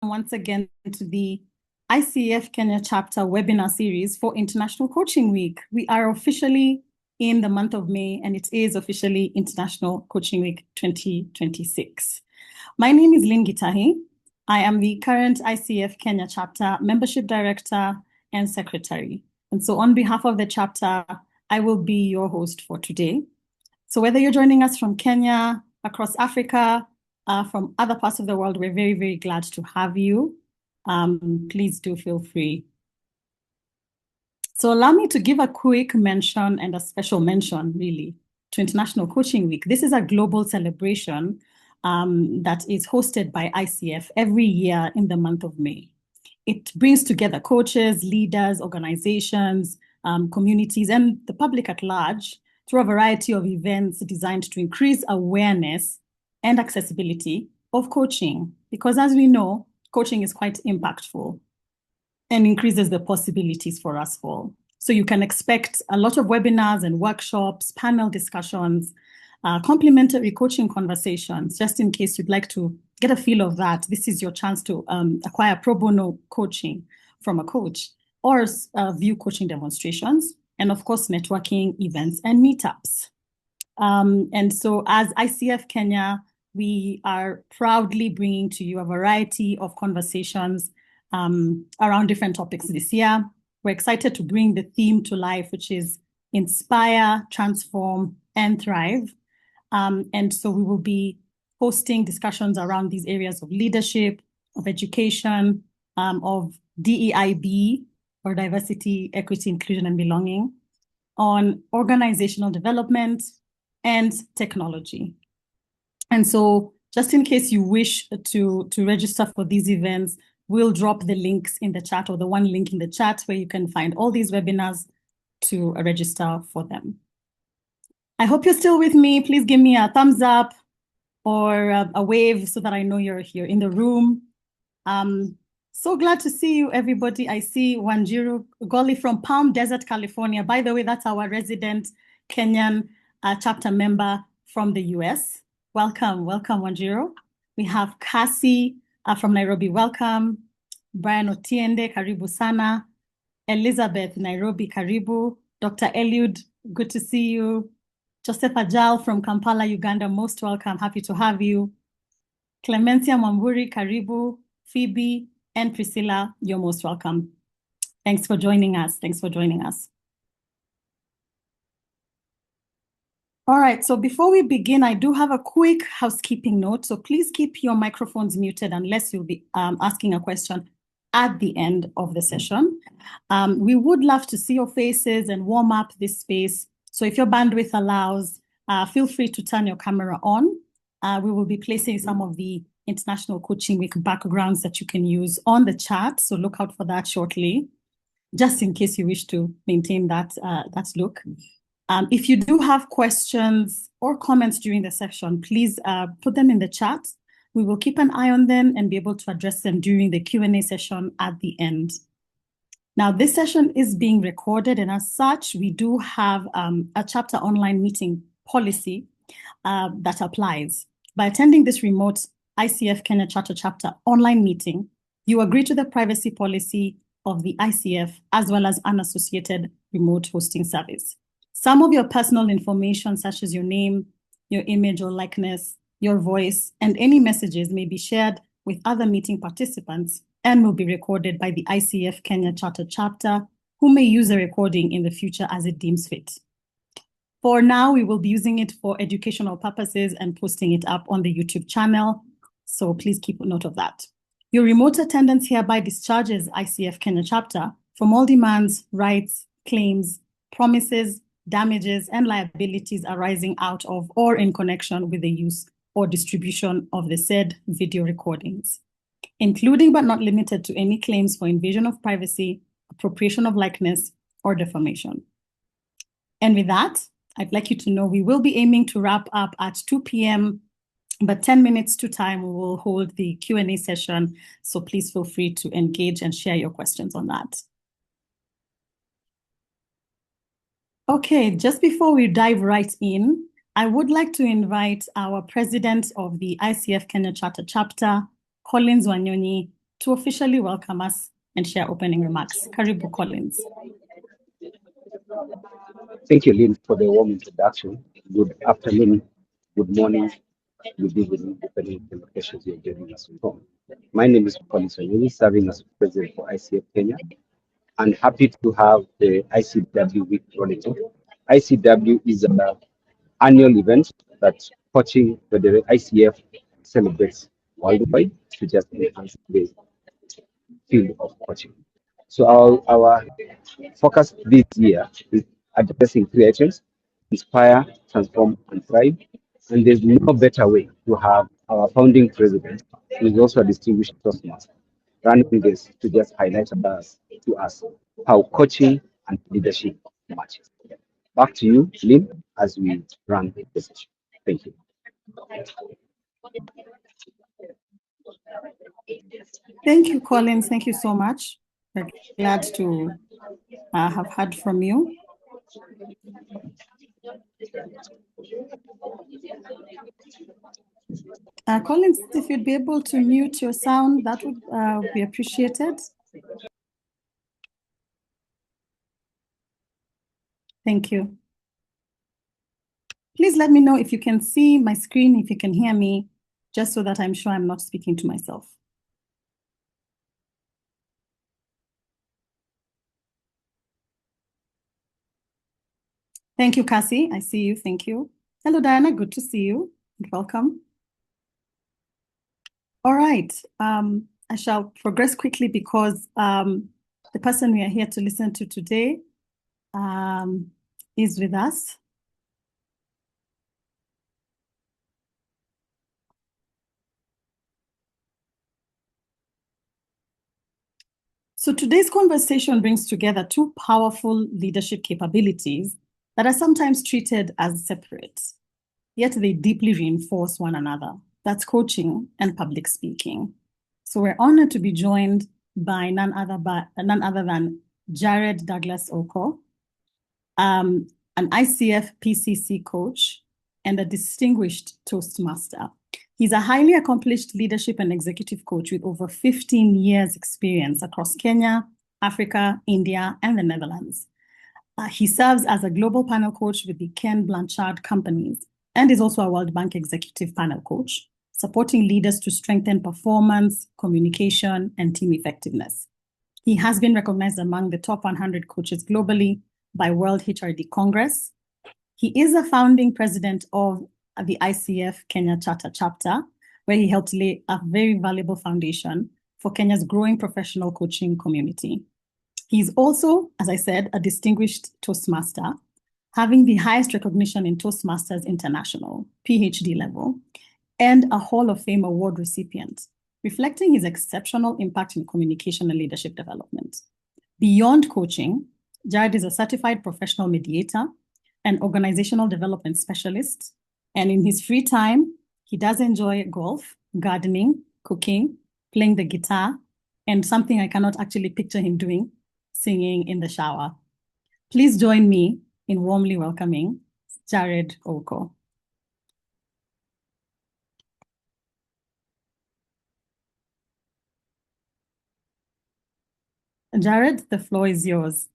once again to the ICF Kenya chapter webinar series for International Coaching Week. We are officially in the month of May, and it is officially International Coaching Week 2026. My name is Lynn Gitahi. I am the current ICF Kenya chapter membership director and secretary. And so on behalf of the chapter, I will be your host for today. So whether you're joining us from Kenya, across Africa, from other parts of the world, we're very, very glad to have you. Please do feel free. So allow me to give a quick mention and a special mention, really, to International Coaching Week. This is a global celebration that is hosted by ICF every year in the month of May. It brings together coaches, leaders, organizations, communities, and the public at large through a variety of events designed to increase awareness and accessibility of coaching. Because as we know, coaching is quite impactful and increases the possibilities for us all. So you can expect a lot of webinars and workshops, panel discussions, complimentary coaching conversations. Just in case you'd like to get a feel of that, this is your chance to acquire pro bono coaching from a coach or view coaching demonstrations, and of course, networking events and meetups. And so as ICF Kenya, we are proudly bringing to you a variety of conversations around different topics this year. We're excited to bring the theme to life, which is inspire, transform, and thrive. And so we will be hosting discussions around these areas of leadership, of education, of DEIB, or diversity, equity, inclusion, and belonging, on organizational development and technology. And so just in case you wish to register for these events, we'll drop the links in the chat, or the one link in the chat where you can find all these webinars to register for them. I hope you're still with me. Please give me a thumbs up or a wave so that I know you're here in the room. So glad to see you, everybody. I see Wanjiru Goli from Palm Desert, California. By the way, that's our resident Kenyan chapter member from the US. Welcome, welcome, Wanjiru. We have Cassie from Nairobi, welcome. Brian Otiende, karibu sana. Elizabeth, Nairobi, karibu. Dr. Eliud, good to see you. Joseph Ajal from Kampala, Uganda, most welcome, happy to have you. Clemencia Mwamburi, karibu. Phoebe and Priscilla, you're most welcome. Thanks for joining us. Thanks for joining us. All right, so before we begin, I do have a quick housekeeping note. So please keep your microphones muted unless you'll be asking a question at the end of the session. We would love to see your faces and warm up this space. So if your bandwidth allows, feel free to turn your camera on. We will be placing some of the International Coaching Week backgrounds that you can use on the chat. So look out for that shortly, just in case you wish to maintain that look. If you do have questions or comments during the session, please put them in the chat. We will keep an eye on them and be able to address them during the Q&A session at the end. Now, this session is being recorded, and as such, we do have a chapter online meeting policy that applies. By attending this remote ICF Kenya Charter Chapter online meeting, you agree to the privacy policy of the ICF as well as an associated remote hosting service. Some of your personal information, such as your name, your image or likeness, your voice, and any messages may be shared with other meeting participants and will be recorded by the ICF Kenya Charter Chapter, who may use the recording in the future as it deems fit. For now, we will be using it for educational purposes and posting it up on the YouTube channel. So please keep note of that. Your remote attendance hereby discharges ICF Kenya Chapter from all demands, rights, claims, promises, damages, and liabilities arising out of or in connection with the use or distribution of the said video recordings, including but not limited to any claims for invasion of privacy, appropriation of likeness, or defamation. And with that, I'd like you to know we will be aiming to wrap up at 2 p.m., but 10 minutes to time, we will hold the Q&A session. So please feel free to engage and share your questions on that. Okay, just before we dive right in, I would like to invite our president of the ICF Kenya Charter Chapter, Collins Wanyonyi, to officially welcome us and share opening remarks. Karibu Collins. Thank you, Lynn, for the warm introduction. Good afternoon, good morning, good evening, depending on the locations you're joining us from. My name is Collins Onyini, serving as president for ICF Kenya, and happy to have the ICW Week rolling. ICW is an annual event that coaching the ICF celebrates worldwide to just enhance the field of coaching. So our focus this year is addressing three items: inspire, transform, and thrive. And there's no better way to have our founding president, who is also a distinguished Toastmaster, running this to just highlight to us how coaching and leadership matches. Back to you, Lynn, as we run the session. Thank you. Thank you, Collins. Thank you so much. We're glad to have heard from you. Collins, if you'd be able to mute your sound, that would be appreciated. Thank you. Please let me know if you can see my screen, if you can hear me, just so that I'm sure I'm not speaking to myself. Thank you, Cassie. I see you. Thank you. Hello, Diana. Good to see you. Welcome. All right. I shall progress quickly because the person we are here to listen to today is with us. So today's conversation brings together two powerful leadership capabilities that are sometimes treated as separate, yet they deeply reinforce one another. That's coaching and public speaking. So we're honored to be joined by none other than Jared Douglas Ouko, an ICF PCC coach and a distinguished Toastmaster. He's a highly accomplished leadership and executive coach with over 15 years experience across Kenya, Africa, India, and the Netherlands. He serves as a global panel coach with the Ken Blanchard companies and is also a World Bank executive panel coach, supporting leaders to strengthen performance, communication, and team effectiveness. He has been recognized among the top 100 coaches globally by World HRD Congress. He is a founding president of the ICF Kenya Charter chapter, where he helped lay a very valuable foundation for Kenya's growing professional coaching community. He's also, as I said, a distinguished Toastmaster, having the highest recognition in Toastmasters International, PhD level, and a Hall of Fame award recipient, reflecting his exceptional impact in communication and leadership development. Beyond coaching, Jared is a certified professional mediator, an organizational development specialist, and in his free time, he does enjoy golf, gardening, cooking, playing the guitar, and something I cannot actually picture him doing, singing in the shower. Please join me in warmly welcoming Jared Ouko. Jared, the floor is yours.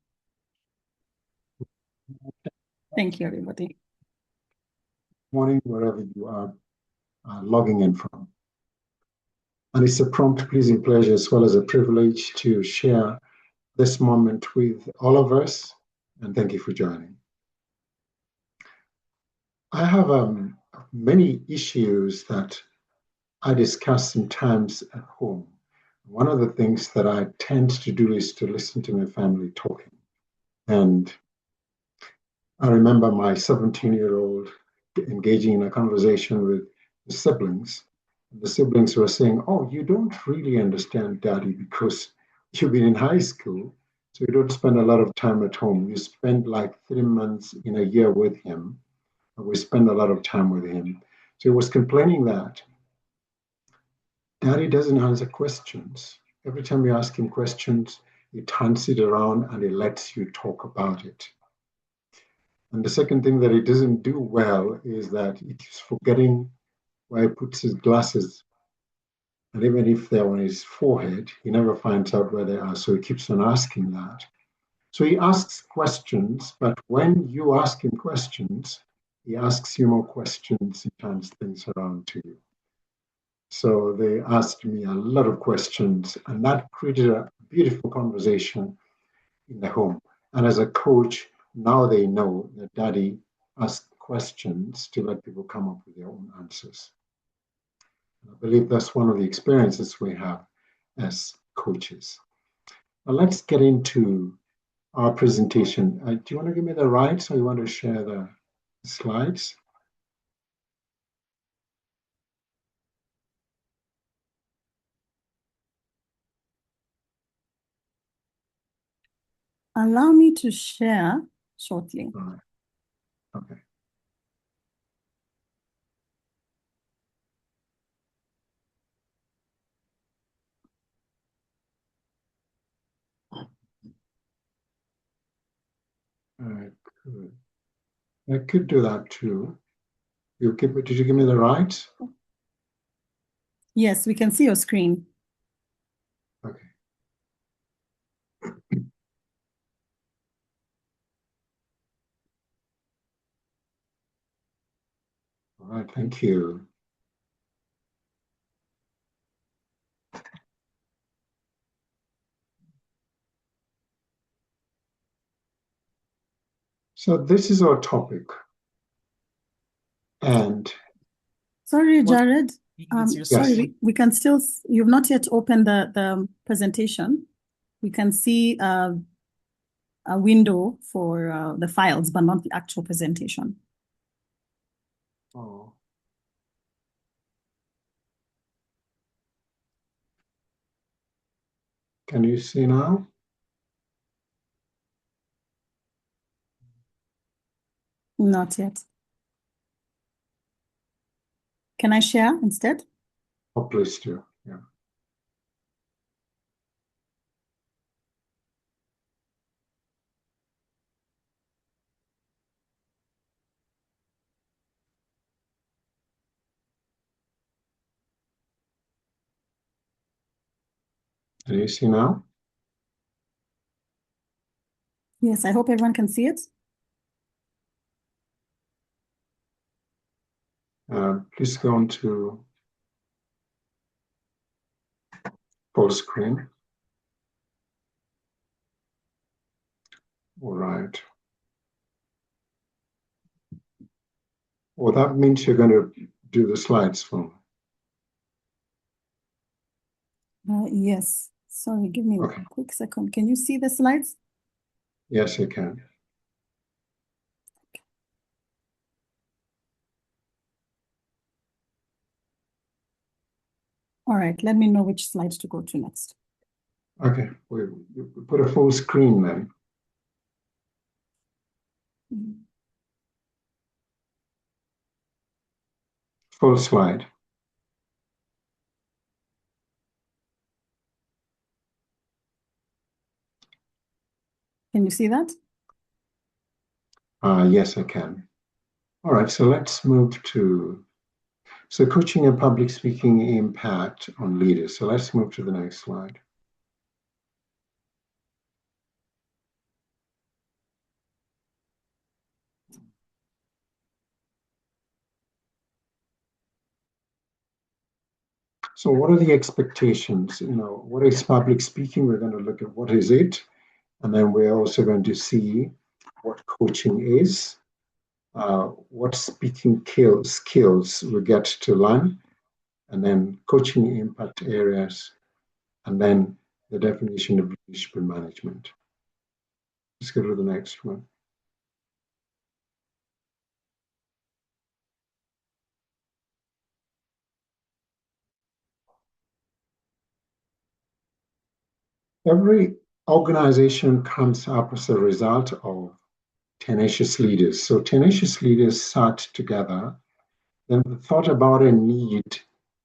Thank you, everybody. Morning, wherever you are logging in from. And it's a prompt, pleasing pleasure as well as a privilege to share this moment with all of us. And thank you for joining. I have many issues that I discuss sometimes at home. One of the things that I tend to do is to listen to my family talking. And I remember my 17-year-old engaging in a conversation with the siblings. The siblings were saying, "Oh, you don't really understand Daddy because you've been in high school, so you don't spend a lot of time at home. You spend like 3 months in a year with him. We spend a lot of time with him." So he was complaining that Daddy doesn't answer questions. Every time you ask him questions, he turns it around and he lets you talk about it. And the second thing that he doesn't do well is that he keeps forgetting where he puts his glasses. And even if they're on his forehead, he never finds out where they are. So he keeps on asking that. So he asks questions, but when you ask him questions, he asks you more questions. He turns things around to you. So they asked me a lot of questions, and that created a beautiful conversation in the home. And as a coach, now they know that daddy asks questions to let people come up with their own answers. I believe that's one of the experiences we have as coaches. Now let's get into our presentation. Do you want to give me the rights, or you want to share the slides? Allow me to share shortly. All right. Okay. I could do that too. Did you give me the rights? Yes, we can see your screen. Okay. All right, thank you. So this is our topic. And sorry, Jared. Yes. Sorry, we can still, you've not yet opened the presentation. We can see a window for the files, but not the actual presentation. Oh. Can you see now? Not yet. Can I share instead? Oh, please do. Yeah. Can you see now? Yes, I hope everyone can see it. Please go on to full screen. All right. Well, that means you're going to do the slides for me. Yes. Sorry, give me Okay. a quick second. Can you see the slides? Yes, you can. All right, let me know which slides to go to next. Okay, we put a full screen then. Full slide. Can you see that? Yes, I can. All right, so let's move to, so coaching and public speaking impact on leaders. So let's move to the next slide. So what are the expectations? What is public speaking? We're going to look at what is it. And then we're also going to see what coaching is, what speaking skills we get to learn, and then coaching impact areas, and then the definition of leadership and management. Let's go to the next one. Every organization comes up as a result of tenacious leaders. So tenacious leaders sat together, then thought about a need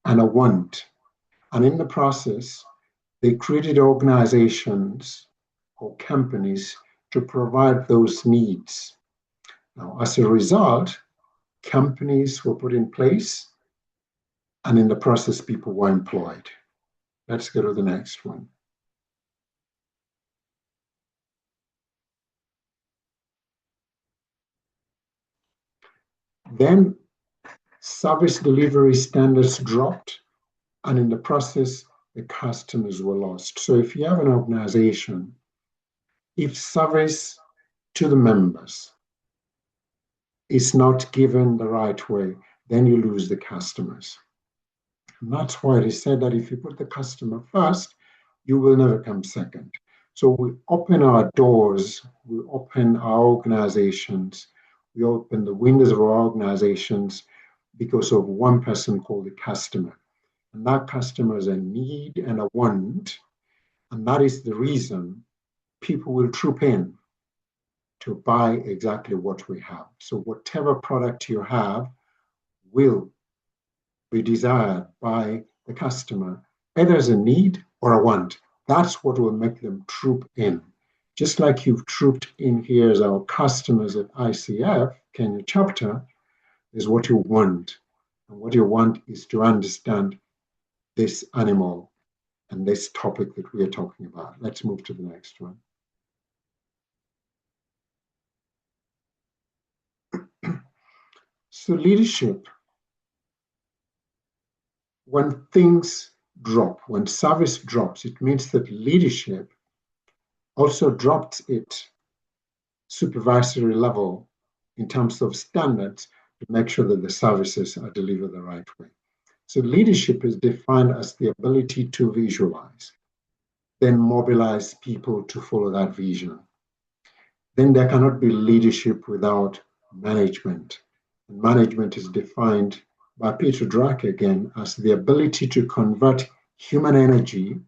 and a want. And in the process, they created organizations or companies to provide those needs. Now, as a result, companies were put in place, and in the process, people were employed. Let's go to the next one. Then service delivery standards dropped, and in the process, the customers were lost. So if you have an organization, if service to the members is not given the right way, then you lose the customers. And that's why it is said that if you put the customer first, you will never come second. So we open our doors, we open our organizations, we open the windows of our organizations because of one person called the customer. And that customer is a need and a want. And that is the reason people will troop in to buy exactly what we have. So whatever product you have will be desired by the customer, either as a need or a want. That's what will make them troop in. Just like you've trooped in here as our customers at ICF, Kenya chapter, is what you want. And what you want is to understand this animal and this topic that we are talking about. Let's move to the next one. So leadership, when things drop, when service drops, it means that leadership also dropped its supervisory level in terms of standards to make sure that the services are delivered the right way. So leadership is defined as the ability to visualize, then mobilize people to follow that vision. Then there cannot be leadership without management. And management is defined by Peter Drucker again as the ability to convert human energy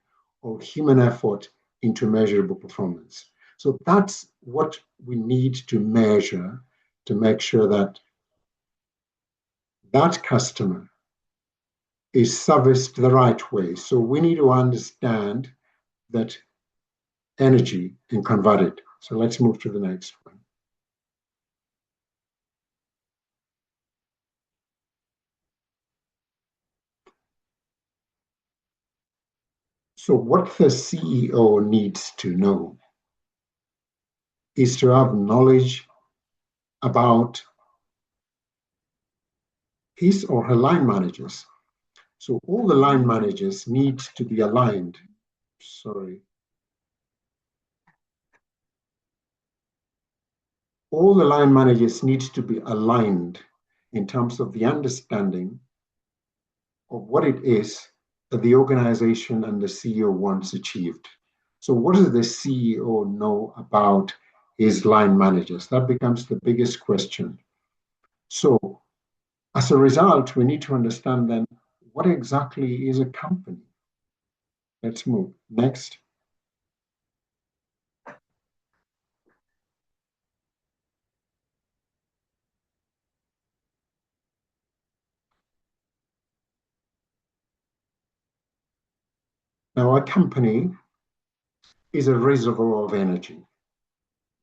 or human effort into measurable performance. So that's what we need to measure to make sure that that customer is serviced the right way. So we need to understand that energy and convert it. So let's move to the next one. So what the CEO needs to know is to have knowledge about his or her line managers. So all the line managers need to be aligned. All the line managers need to be aligned in terms of the understanding of what it is that the organization and the CEO wants achieved. So what does the CEO know about his line managers? That becomes the biggest question. So as a result, we need to understand then what exactly is a company. Let's move. Next. Now, a company is a reservoir of energy.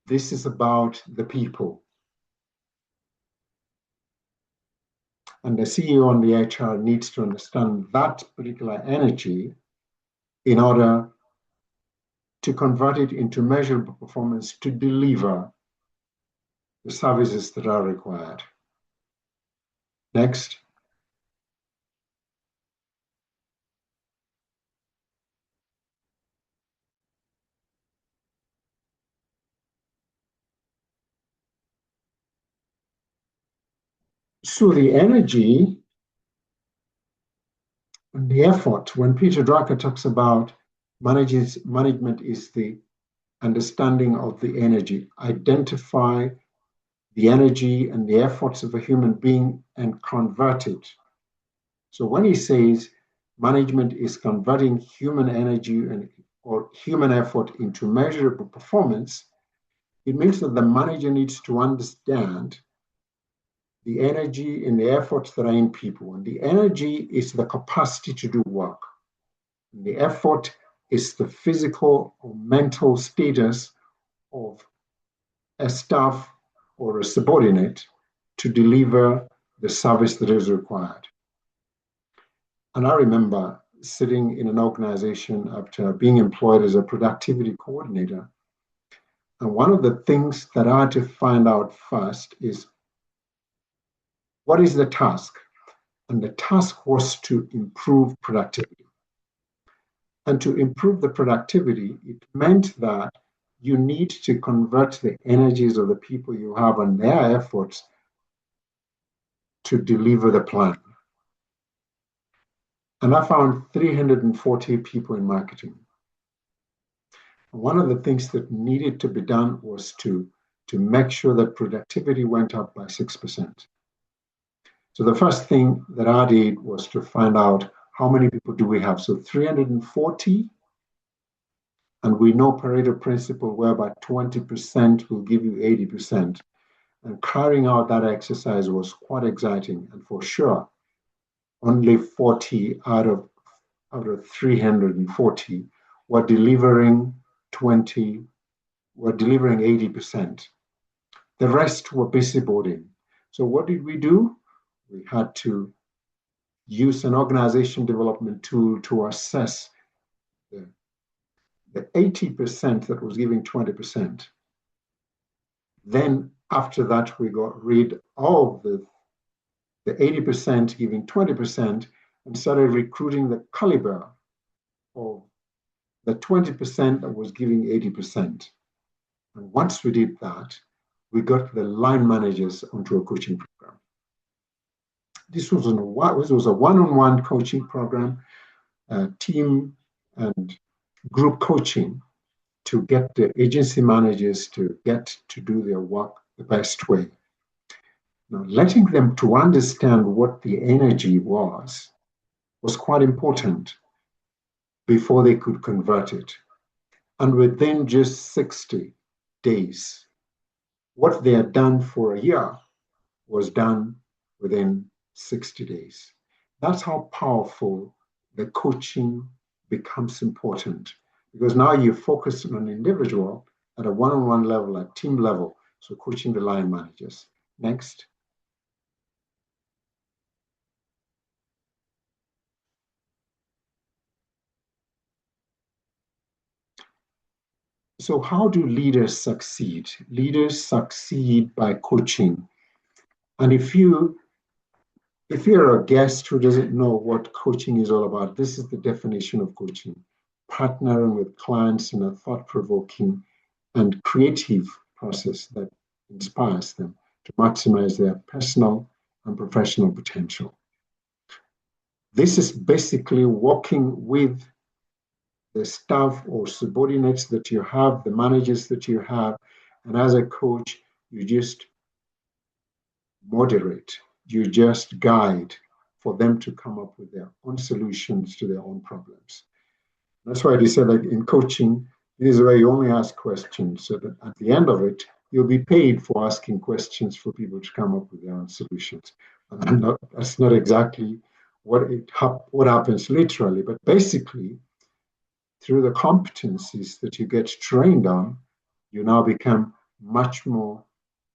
This is about the people. And the CEO and the HR needs to understand that particular energy in order to convert it into measurable performance to deliver the services that are required. Next. So the energy and the effort, when Peter Drucker talks about management is the understanding of the energy, identify the energy and the efforts of a human being and convert it. So when he says management is converting human energy or human effort into measurable performance, it means that the manager needs to understand the energy and the efforts that are in people. And the energy is the capacity to do work. And the effort is the physical or mental status of a staff or a subordinate to deliver the service that is required. And I remember sitting in an organization after being employed as a productivity coordinator. And one of the things that I had to find out first is, what is the task? And the task was to improve productivity. And to improve the productivity, it meant that you need to convert the energies of the people you have and their efforts to deliver the plan. And I found 340 people in marketing. One of the things that needed to be done was to make sure that productivity went up by 6%. So the first thing that I did was to find out how many people do we have. So 340, and we know Pareto principle whereby 20% will give you 80%. And carrying out that exercise was quite exciting. And for sure, only 40 out of 340 were delivering 80%. The rest were busyboarding. So what did we do? We had to use an organization development tool to assess the 80% that was giving 20%. Then after that, we got rid of the 80% giving 20% and started recruiting the caliber of the 20% that was giving 80%. And once we did that, we got the line managers onto a coaching program. This was a one-on-one coaching program, team and group coaching, to get the agency managers to get to do their work the best way. Now, letting them to understand what the energy was quite important before they could convert it. And within just 60 days, what they had done for a year was done within 60 days. That's how powerful the coaching becomes important, because now you focus on an individual at a one-on-one level, at team level. So coaching the line managers. Next. So how do leaders succeed? Leaders succeed by coaching. And if you're a guest who doesn't know what coaching is all about, this is the definition of coaching: partnering with clients in a thought-provoking and creative process that inspires them to maximize their personal and professional potential. This is basically working with the staff or subordinates that you have, the managers that you have, and as a coach, you just moderate, you just guide for them to come up with their own solutions to their own problems. That's why they said, like, in coaching, this is where you only ask questions, so that at the end of it, you'll be paid for asking questions for people to come up with their own solutions. And that's not exactly what happens literally, but basically, through the competencies that you get trained on, you now become much more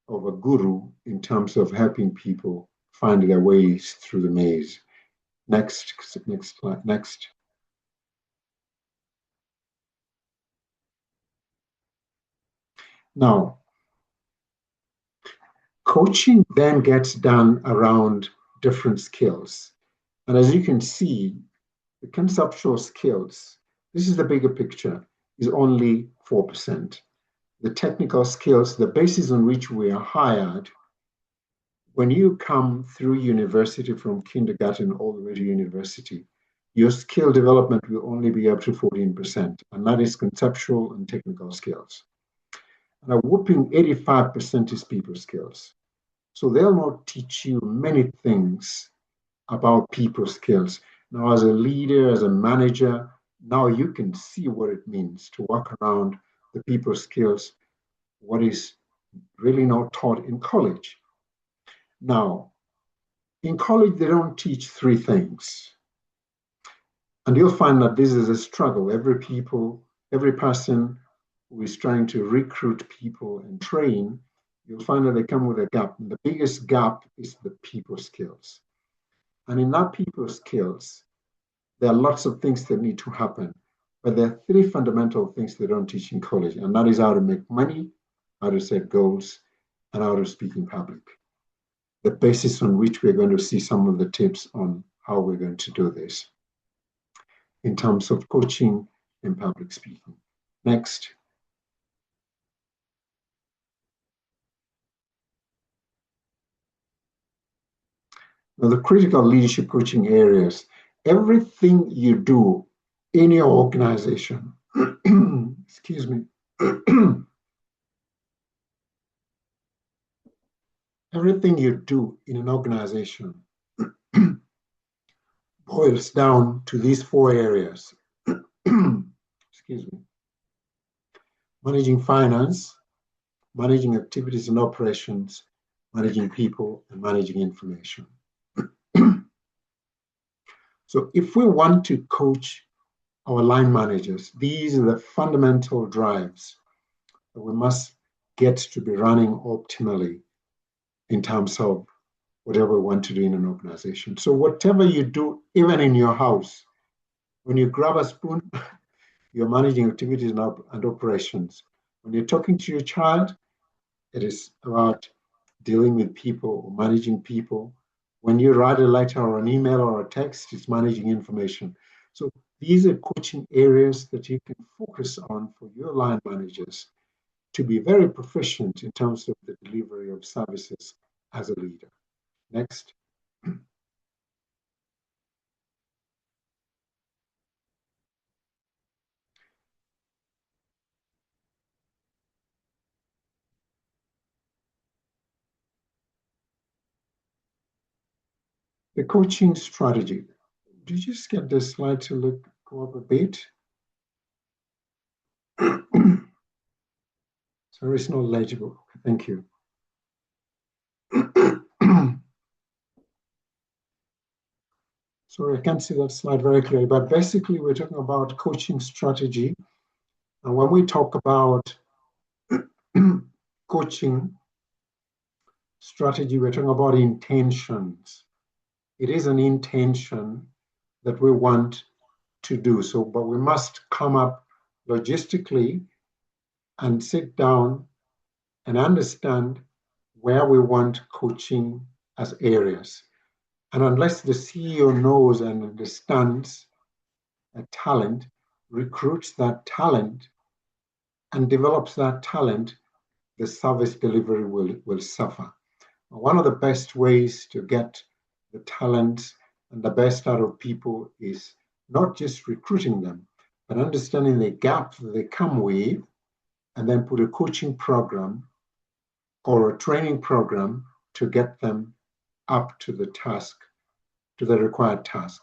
of a guru in terms of helping people find their ways through the maze. Next slide. Next. Now, coaching then gets done around different skills. And as you can see, the conceptual skills, this is the bigger picture, is only 4%. The technical skills, the basis on which we are hired, when you come through university from kindergarten all the way to university, your skill development will only be up to 14%, and that is conceptual and technical skills. And a whopping 85% is people skills. So they'll not teach you many things about people skills. Now, as a leader, as a manager, now you can see what it means to work around the people skills, what is really not taught in college. Now, in college, they don't teach three things. And you'll find that this is a struggle. Every person who is trying to recruit people and train, you'll find that they come with a gap. And the biggest gap is the people skills. And in that people skills, There are lots of things that need to happen, but there are three fundamental things they don't teach in college, and that is how to make money, how to set goals, and how to speak in public. The basis on which we're going to see some of the tips on how we're going to do this in terms of coaching and public speaking. Next. Now, the critical leadership coaching areas, everything you do in your organization, excuse me, everything you do in an organization boils down to these four areas. Excuse me. Managing finance, managing activities and operations, managing people, and managing information. So if we want to coach our line managers, these are the fundamental drives that we must get to be running optimally in terms of whatever we want to do in an organization. So whatever you do, even in your house, when you grab a spoon, you're managing activities and operations. When you're talking to your child, it is about dealing with people or managing people. When you write a letter or an email or a text, it's managing information. So these are coaching areas that you can focus on for your line managers to be very proficient in terms of the delivery of services as a leader. Next. The coaching strategy. Did you just get this slide to go up a bit? Sorry, it's not legible. Thank you. Sorry, I can't see that slide very clearly, but basically we're talking about coaching strategy. And when we talk about coaching strategy, we're talking about intentions. It is an intention that we want to do so, but we must come up logistically and sit down and understand where we want coaching as areas. And unless the CEO knows and understands a talent, recruits that talent, and develops that talent, the service delivery will suffer. One of the best ways to get the talent and the best out of people is not just recruiting them, but understanding the gap that they come with, and then put a coaching program or a training program to get them up to the task, to the required task.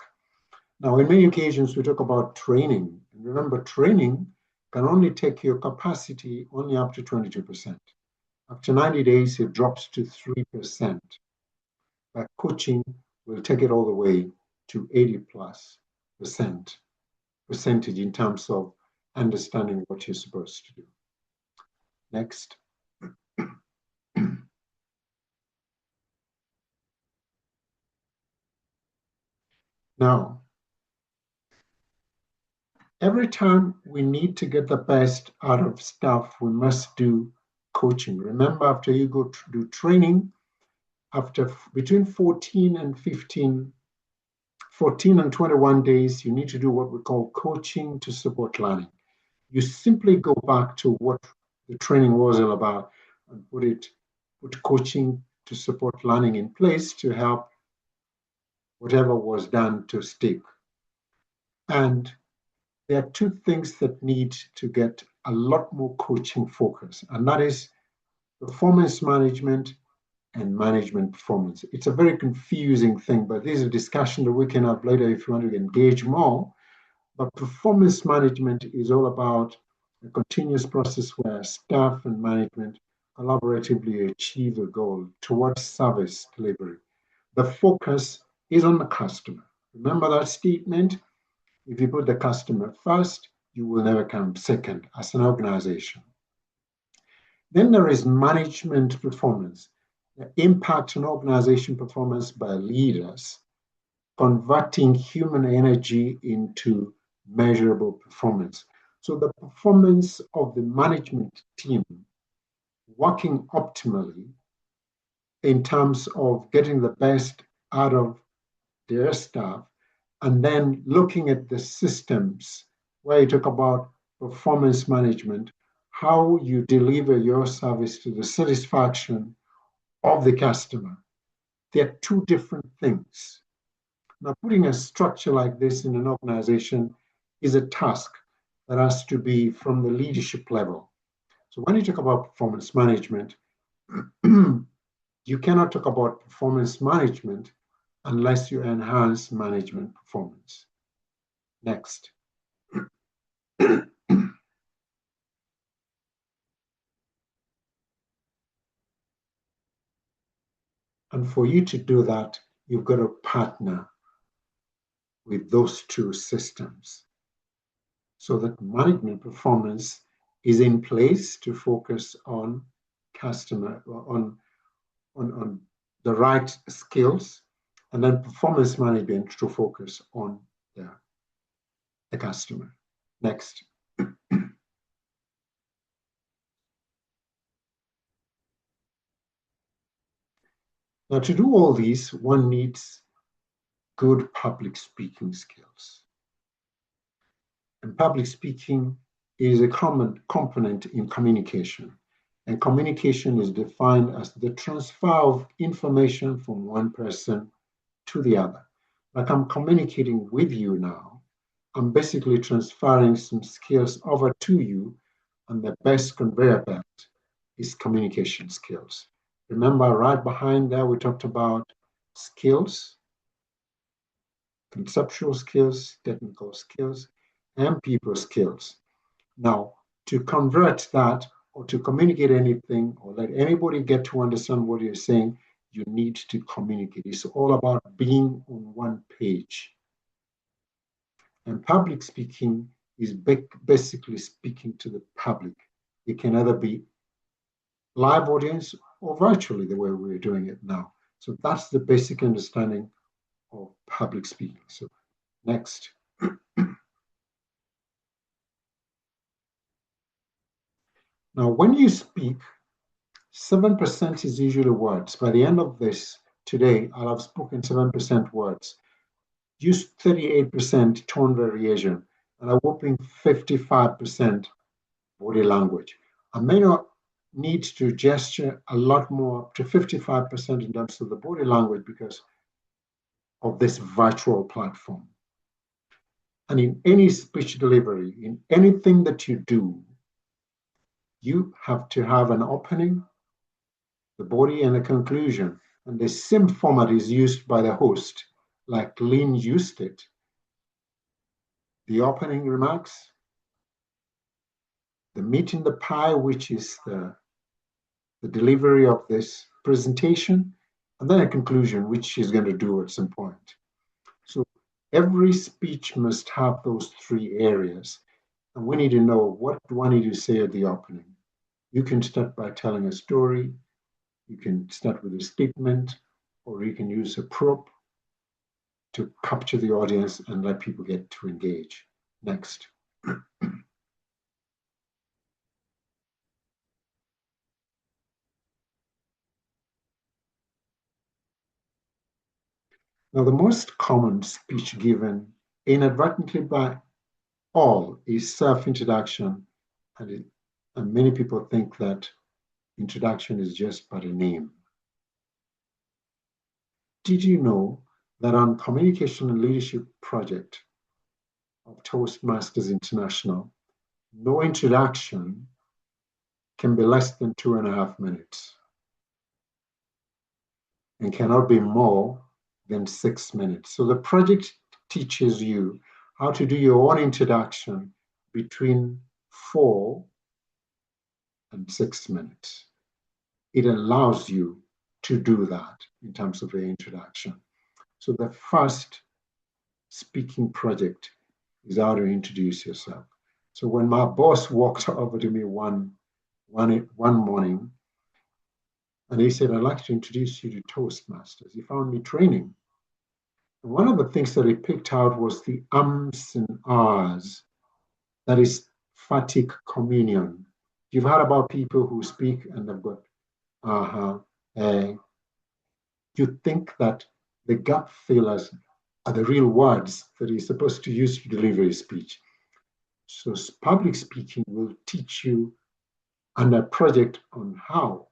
Now, in many occasions, we talk about training. And remember, training can only take your capacity only up to 22%. After 90 days, it drops to 3%. But coaching will take it all the way to 80+% percentage in terms of understanding what you're supposed to do. Next. Now, every time we need to get the best out of staff, we must do coaching. Remember, after you go do training, after between 14 and 21 days, you need to do what we call coaching to support learning. You simply go back to what the training was all about and put coaching to support learning in place to help whatever was done to stick. And there are two things that need to get a lot more coaching focus, and that is performance management and management performance. It's a very confusing thing, but this is a discussion that we can have later if you want to engage more. But performance management is all about a continuous process where staff and management collaboratively achieve a goal towards service delivery. The focus is on the customer. Remember that statement? If you put the customer first, you will never come second as an organization. Then there is management performance, the impact on organization performance by leaders converting human energy into measurable performance. So the performance of the management team working optimally in terms of getting the best out of their staff, and then looking at the systems where you talk about performance management, how you deliver your service to the satisfaction of the customer. They're two different things. Now, putting a structure like this in an organization is a task that has to be from the leadership level. So when you talk about performance management, you cannot talk about performance management unless you enhance management performance. Next. And for you to do that, you've got to partner with those two systems so that management performance is in place to focus on customer, on the right skills, and then performance management to focus on the customer. Next. Now, to do all these, one needs good public speaking skills. And public speaking is a common component in communication. And communication is defined as the transfer of information from one person to the other. Like I'm communicating with you now, I'm basically transferring some skills over to you, and the best conveyor belt is communication skills. Remember, right behind there, we talked about skills, conceptual skills, technical skills, and people skills. Now, to convert that or to communicate anything or let anybody get to understand what you're saying, you need to communicate. It's all about being on one page. And public speaking is basically speaking to the public. It can either be live audience or virtually the way we're doing it now. So that's the basic understanding of public speaking. So next. Now, when you speak, 7% is usually words. By the end of this today, I'll have spoken 7% words. Use 38% tone variation and a whopping 55% body language. I may not need to gesture a lot more, up to 55% in terms of the body language because of this virtual platform. And in any speech delivery, in anything that you do, you have to have an opening, the body, and a conclusion. And the same format is used by the host, like Lynn used it. The opening remarks, the meat in the pie, which is the delivery of this presentation, and then a conclusion, which she's going to do at some point. So every speech must have those three areas. And we need to know, what do I need to say at the opening? You can start by telling a story, you can start with a statement, or you can use a prop to capture the audience and let people get to engage. Next. Now, the most common speech given inadvertently by all is self-introduction, and many people think that introduction is just but a name. Did you know that on Communication and Leadership Project of Toastmasters International, no introduction can be less than 2.5 minutes and cannot be more than 6 minutes. So the project teaches you how to do your own introduction between 4 and 6 minutes. It allows you to do that in terms of the introduction. So the first speaking project is how to introduce yourself. So when my boss walked over to me one morning, and he said, I'd like to introduce you to Toastmasters. He found me training. One of the things that he picked out was the ums and ahs, that is phatic communion. You've heard about people who speak and they've got uh-huh, you think that the gap fillers are the real words that he's supposed to use to deliver his speech. So public speaking will teach you under project on how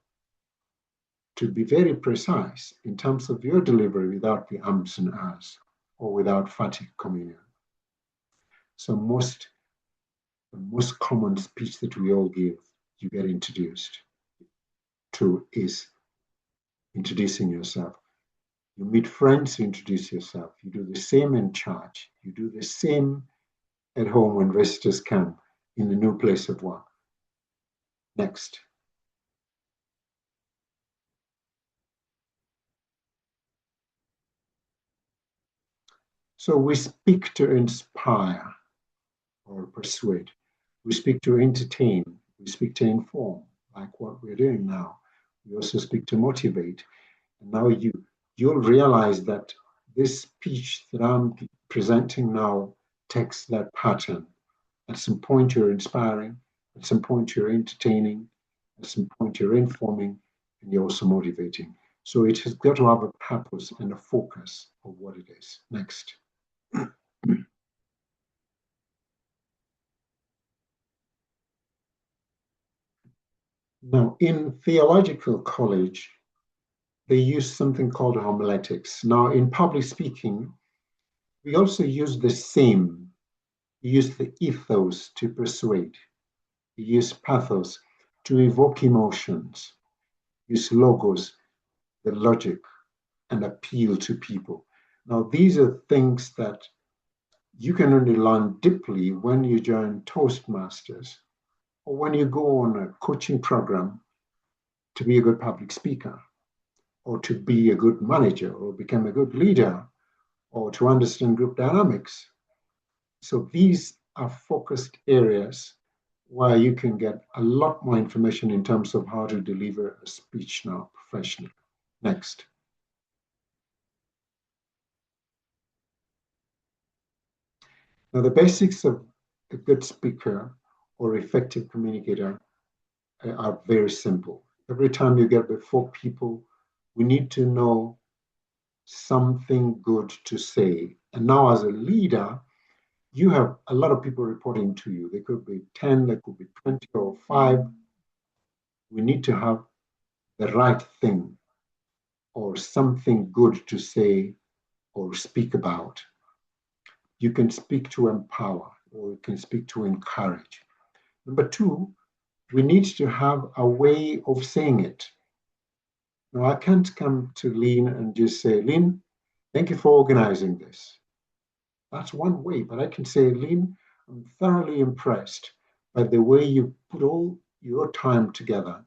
to be very precise in terms of your delivery without the ums and ahs or without phatic communion. So the most common speech that we all give, you get introduced to is introducing yourself. You meet friends, you introduce yourself. You do the same in church. You do the same at home when visitors come in the new place of work. Next. So we speak to inspire or persuade. We speak to entertain. We speak to inform, like what we're doing now. We also speak to motivate. And now you'll realize that this speech that I'm presenting now takes that pattern. At some point you're inspiring, at some point you're entertaining, at some point you're informing, and you're also motivating. So it has got to have a purpose and a focus of what it is. Next. Now, in theological college, they use something called homiletics. Now, in public speaking, we also use the same. We use the ethos to persuade. We use pathos to evoke emotions. We use logos, the logic, and appeal to people. Now, these are things that you can only learn deeply when you join Toastmasters or when you go on a coaching program to be a good public speaker or to be a good manager or become a good leader or to understand group dynamics. So these are focused areas where you can get a lot more information in terms of how to deliver a speech now professionally. Next. Now, the basics of a good speaker or effective communicator are very simple. Every time you get before people, we need to know something good to say. And now, as a leader, you have a lot of people reporting to you. They could be 10, they could be 20 or 5. We need to have the right thing or something good to say or speak about. You can speak to empower or you can speak to encourage. Number 2, we need to have a way of saying it. Now, I can't come to Lynn and just say, Lynn, thank you for organizing this. That's one way, but I can say, Lynn, I'm thoroughly impressed by the way you put all your time together,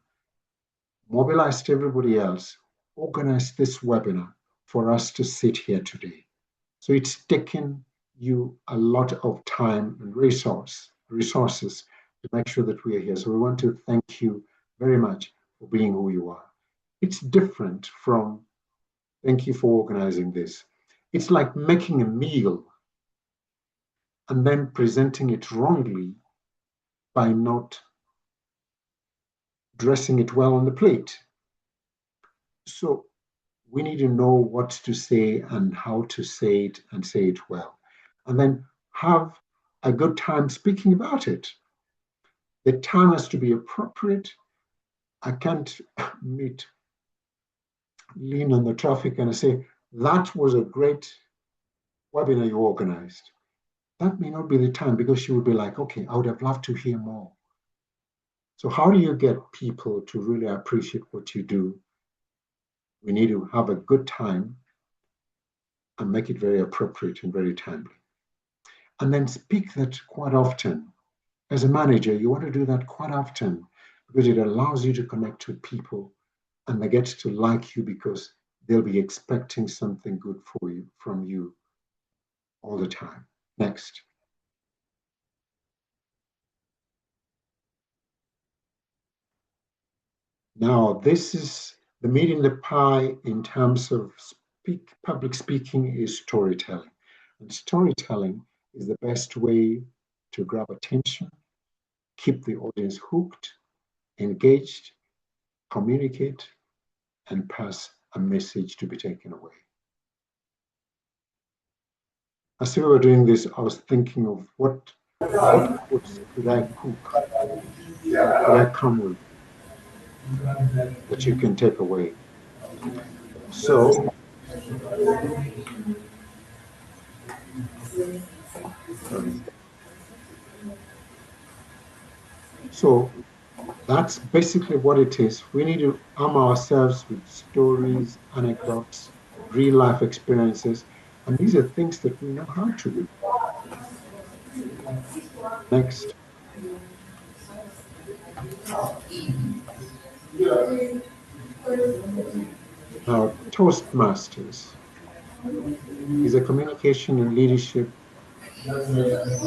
mobilized everybody else, organized this webinar for us to sit here today. So it's taken you a lot of time and resources to make sure that we are here. So we want to thank you very much for being who you are. It's different from thank you for organizing this. It's like making a meal and then presenting it wrongly by not dressing it well on the plate. So we need to know what to say and how to say it and say it well. And then have a good time speaking about it. The time has to be appropriate. I can't meet Lean on the traffic and I say, that was a great webinar you organized. That may not be the time because she would be like, okay, I would have loved to hear more. So how do you get people to really appreciate what you do? We need to have a good time and make it very appropriate and very timely. And then speak that quite often. As a manager, you want to do that quite often because it allows you to connect with people and they get to like you because they'll be expecting something good for you from you all the time. Next. Now, this is the meat in the pie in terms of public speaking is storytelling. And storytelling is the best way to grab attention, keep the audience hooked, engaged, communicate, and pass a message to be taken away. As we were doing this, I was thinking of what quotes could I cook, could I come with that you can take away. So, so that's basically what it is. We need to arm ourselves with stories, anecdotes, real life experiences, and these are things that we know how to do. Next. Now, Toastmasters is a communication and leadership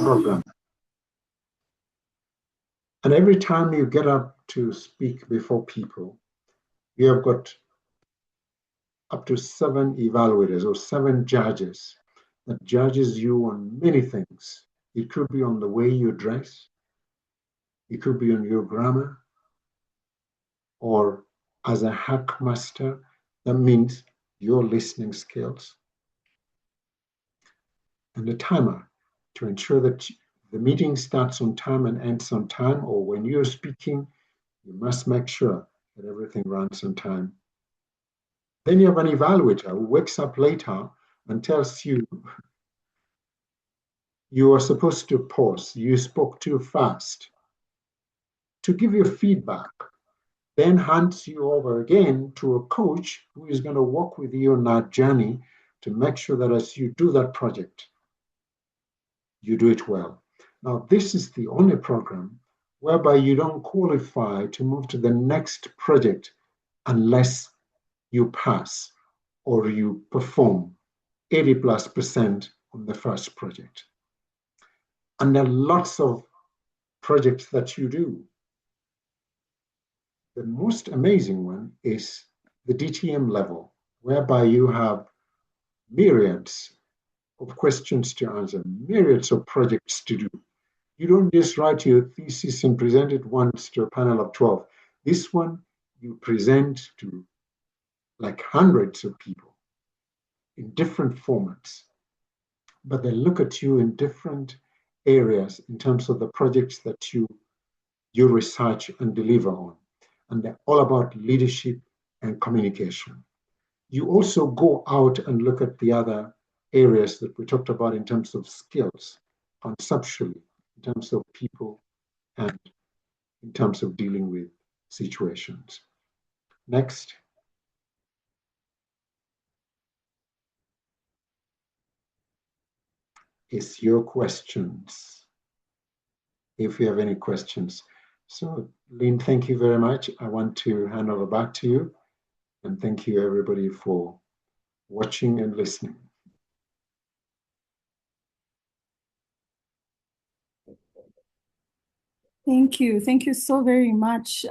program. And every time you get up to speak before people, you have got up to 7 evaluators or 7 judges that judges you on many things. It could be on the way you dress, it could be on your grammar, or as a hack master, that means your listening skills. And a timer to ensure that the meeting starts on time and ends on time, or when you're speaking, you must make sure that everything runs on time. Then you have an evaluator who wakes up later and tells you you are supposed to pause, you spoke too fast, to give you feedback, then hands you over again to a coach who is going to walk with you on that journey to make sure that as you do that project, you do it well. Now, this is the only program whereby you don't qualify to move to the next project unless you pass or you perform 80+% on the first project. And there are lots of projects that you do. The most amazing one is the DTM level, whereby you have myriads of questions to answer, myriads of projects to do. You don't just write your thesis and present it once to a panel of 12. This one you present to like hundreds of people in different formats, but they look at you in different areas in terms of the projects that you research and deliver on. And they're all about leadership and communication. You also go out and look at the other areas that we talked about in terms of skills, conceptually, in terms of people, and in terms of dealing with situations. Next. Is your questions, if you have any questions. So, Lynn, thank you very much. I want to hand over back to you. And thank you, everybody, for watching and listening. Thank you. Thank you so very much,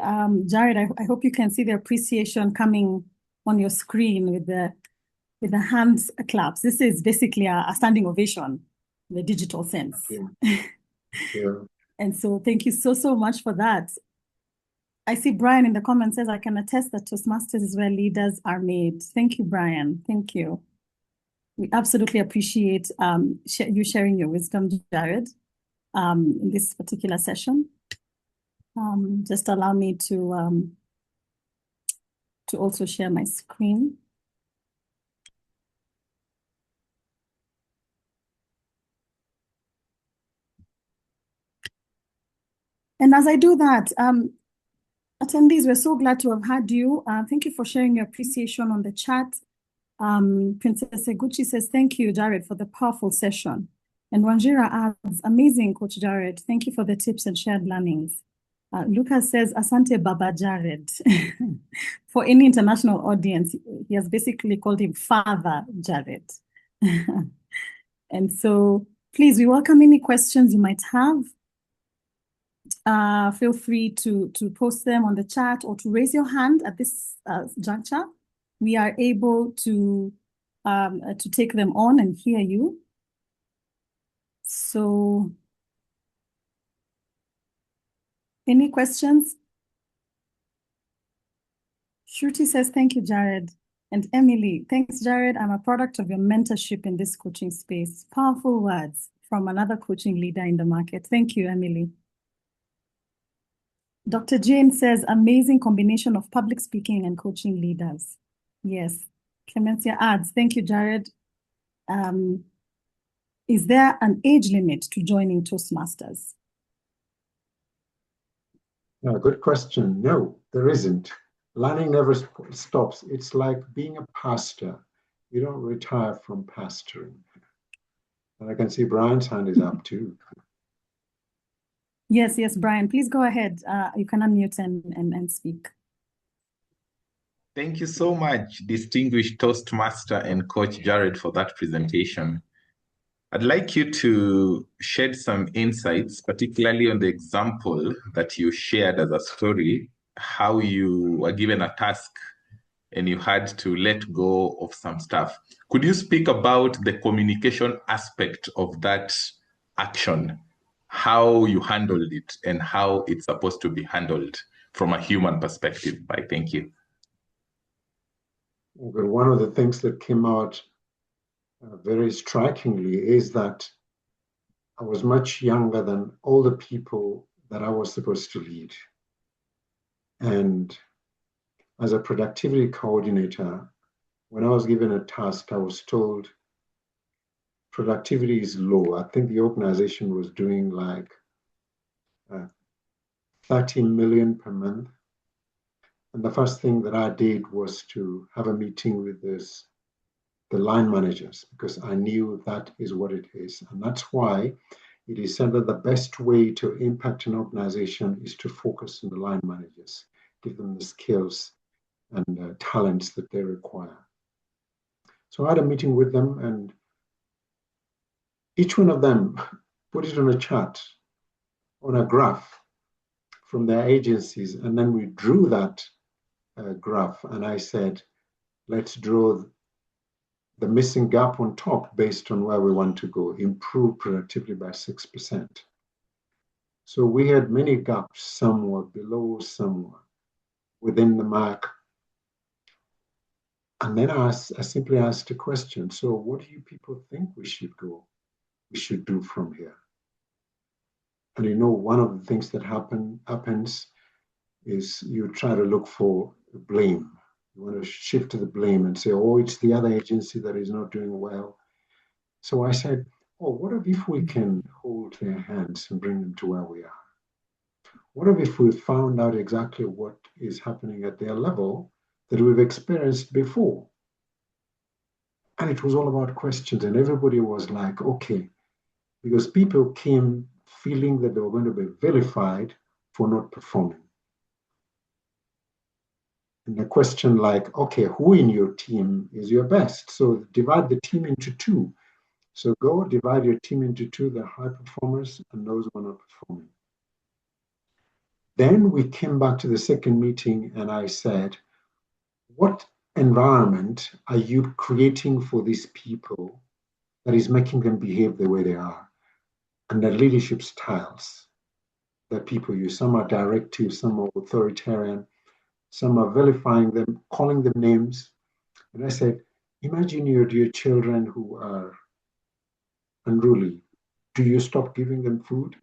Jared. I hope you can see the appreciation coming on your screen with the hands claps. This is basically a standing ovation in the digital sense. Thank you. And so thank you so much for that. I see Brian in the comments says, I can attest that Toastmasters is where leaders are made. Thank you, Brian. Thank you. We absolutely appreciate you sharing your wisdom, Jared, in this particular session. Just allow me to also share my screen. And as I do that, attendees, we're so glad to have had you. Thank you for sharing your appreciation on the chat. Princess Eguchi says, thank you, Jared, for the powerful session. And Wanjira adds, amazing, Coach Jared. Thank you for the tips and shared learnings. Lucas says, Asante Baba Jared. For any international audience, he has basically called him Father Jared. And so, please, we welcome any questions you might have. Feel free to post them on the chat or to raise your hand at this juncture. We are able to to take them on and hear you. So, any questions? Shruti says, thank you, Jared. And Emily, thanks, Jared. I'm a product of your mentorship in this coaching space. Powerful words from another coaching leader in the market. Thank you, Emily. Dr. Jane says, amazing combination of public speaking and coaching leaders. Yes. Clemencia adds, thank you, Jared. Is there an age limit to joining Toastmasters? No, good question. No, there isn't. Learning never stops. It's like being a pastor. You don't retire from pastoring. And I can see Brian's hand is up too. Yes, Brian, please go ahead. You can unmute and speak. Thank you so much, distinguished Toastmaster and Coach Jared, for that presentation. I'd like you to shed some insights, particularly on the example that you shared as a story, how you were given a task and you had to let go of some stuff. Could you speak about the communication aspect of that action, how you handled it and how it's supposed to be handled from a human perspective? Thank you. But one of the things that came out very strikingly is that I was much younger than all the people that I was supposed to lead. And as a productivity coordinator, when I was given a task, I was told productivity is low. I think the organization was doing like 30 million per month. And the first thing that I did was to have a meeting with the line managers, because I knew that is what it is. And that's why it is said that the best way to impact an organization is to focus on the line managers, give them the skills and talents that they require. So I had a meeting with them, and each one of them put it on a chart, on a graph from their agencies. And then we drew that graph, and I said, let's draw the missing gap on top based on where we want to go, improve productivity by 6%. So we had many gaps, some were below, some were within the mark. And then I simply asked a question. So what do you people think we should do from here? And you know, one of the things that happens is you try to look for blame. You want to shift to the blame and say, oh, it's the other agency that is not doing well. So I said, oh, what if we can hold their hands and bring them to where we are? What if we found out exactly what is happening at their level that we've experienced before? And it was all about questions, and everybody was like, okay, because people came feeling that they were going to be vilified for not performing. And the question like, okay, who in your team is your best? So divide the team into two. So go divide your team into two, the high performers and those who are not performing. Then we came back to the second meeting and I said, what environment are you creating for these people that is making them behave the way they are? And the leadership styles that people use. Some are directive, some are authoritarian, some are vilifying them, calling them names. And I said, imagine your dear children who are unruly. Do you stop giving them food?